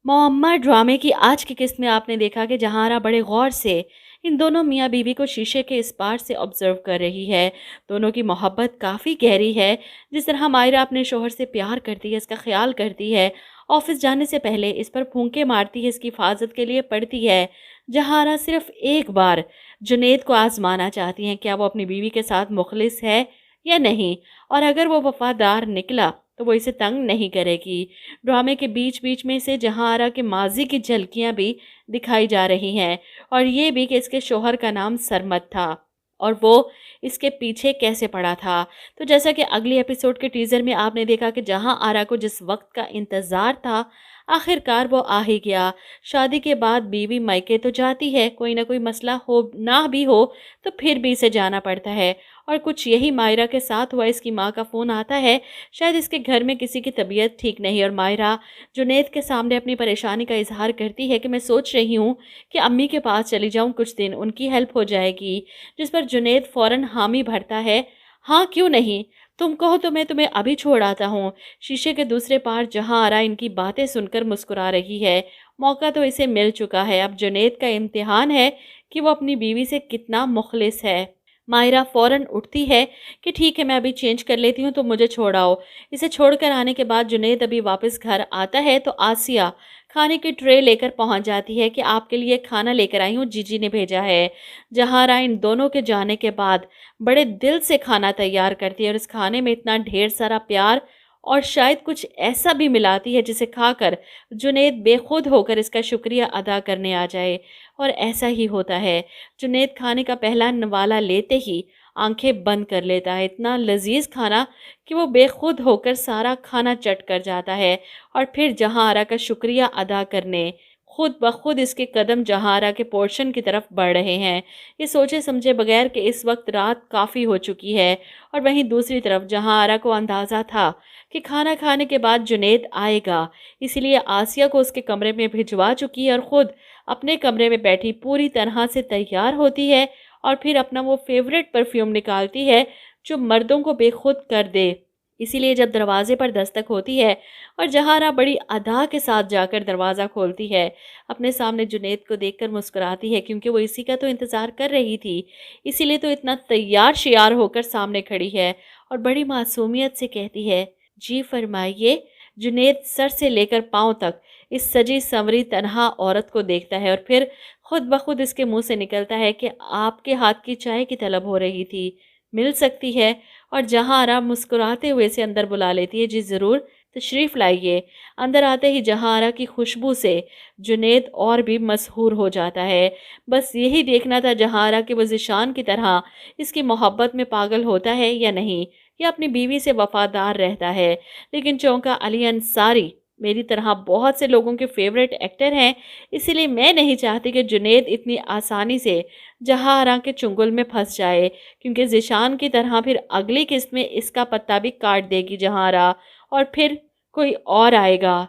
Muammar ड्रामे की आज की किस्त में आपने देखा कि जहारा बड़े गौर से इन दोनों मियाँ बीवी को शीशे के इस पार से ऑब्जर्व कर रही है। दोनों की मोहब्बत काफ़ी गहरी है। जिस तरह मायरा अपने शोहर से प्यार करती है, इसका ख्याल करती है, ऑफिस जाने से पहले इस पर फूंके मारती है, इसकी हिफाजत के लिए पढ़ती है। जहारा सिर्फ एक बार जुनैद को आजमाना चाहती हैं, क्या वो अपनी बीवी के साथ मुखलिस है या नहीं, और अगर वो वफादार निकला तो वो इसे तंग नहीं करेगी। ड्रामे के बीच बीच में से जहांआरा के माजी की झलकियां भी दिखाई जा रही हैं, और ये भी कि इसके शोहर का नाम सरमद था और वो इसके पीछे कैसे पड़ा था। तो जैसा कि अगली एपिसोड के टीज़र में आपने देखा कि जहां आरा को जिस वक्त का इंतज़ार था, आखिरकार वो आ ही गया। शादी के बाद बीवी मायके तो जाती है, कोई ना कोई मसला हो ना भी हो तो फिर भी इसे जाना पड़ता है, और कुछ यही मायरा के साथ हुआ। इसकी माँ का फ़ोन आता है, शायद इसके घर में किसी की तबीयत ठीक नहीं, और मायरा जुनैद के सामने अपनी परेशानी का इजहार करती है कि मैं सोच रही हूँ कि अम्मी के पास चली जाऊँ कुछ दिन, उनकी हेल्प हो जाएगी। जिस पर जुनैद फ़ौरन हामी भरता है, हाँ क्यों नहीं, तुम कहो तो मैं तुम्हें अभी छोड़ आता हूँ। शीशे के दूसरे पार जहाँ आरा इनकी बातें सुनकर मुस्कुरा रही है। मौका तो इसे मिल चुका है, अब जुनैद का इम्तिहान है कि वो अपनी बीवी से कितना मुखलिस है। मायरा फ़ौरन उठती है कि ठीक है, मैं अभी चेंज कर लेती हूँ, तो मुझे छोड़ आओ। इसे छोड़कर आने के बाद जुनैद अभी वापस घर आता है तो आसिया खाने की ट्रे लेकर पहुंच जाती है कि आपके लिए खाना लेकर आई हूँ, जीजी ने भेजा है। जहारा इन दोनों के जाने के बाद बड़े दिल से खाना तैयार करती है, और इस खाने में इतना ढेर सारा प्यार और शायद कुछ ऐसा भी मिलाती है जिसे खाकर जुनैद बेखुद होकर इसका शुक्रिया अदा करने आ जाए। और ऐसा ही होता है। जुनैद खाने का पहला नवाला लेते ही आंखें बंद कर लेता है। इतना लजीज खाना कि वो बेखुद होकर सारा खाना चट कर जाता है, और फिर जहांआरा का शुक्रिया अदा करने खुद ब खुद इसके कदम जहांआरा के पोर्शन की तरफ बढ़ रहे हैं, ये सोचे समझे बगैर कि इस वक्त रात काफ़ी हो चुकी है। और वहीं दूसरी तरफ जहांआरा को अंदाज़ा था कि खाना खाने के बाद जुनैद आएगा, इसीलिए आसिया को उसके कमरे में भिजवा चुकी है, और ख़ुद अपने कमरे में बैठी पूरी तरह से तैयार होती है, और फिर अपना वो फेवरेट परफ्यूम निकालती है जो मर्दों को बेखुद कर दे। इसीलिए जब दरवाजे पर दस्तक होती है और जहारा बड़ी अदा के साथ जाकर दरवाज़ा खोलती है, अपने सामने जुनैद को देखकर मुस्कुराती है, क्योंकि वो इसी का तो इंतज़ार कर रही थी। इसीलिए तो इतना तैयार श्यार होकर सामने खड़ी है, और बड़ी मासूमियत से कहती है, जी फरमाइए। जुनैद सर से लेकर पाँव तक इस सजी संवरी तनहा औरत को देखता है, और फिर खुद ब खुद इसके मुंह से निकलता है कि आपके हाथ की चाय की तलब हो रही थी, मिल सकती है। और जहांआरा मुस्कुराते हुए इसे अंदर बुला लेती है, जी ज़रूर, तशरीफ़ लाइए। अंदर आते ही जहांआरा की खुशबू से जुनैद और भी मसहूर हो जाता है। बस यही देखना था जहांआरा कि वो ज़िशान की तरह इसकी मोहब्बत में पागल होता है या नहीं, या अपनी बीवी से वफादार रहता है। लेकिन चौंका अली अंसारी मेरी तरह बहुत से लोगों के फेवरेट एक्टर हैं, इसीलिए मैं नहीं चाहती कि जुनैद इतनी आसानी से जहांआरा के चुंगल में फंस जाए, क्योंकि ज़िशान की तरह फिर अगली किस्त में इसका पत्ता भी काट देगी जहांआरा, और फिर कोई और आएगा।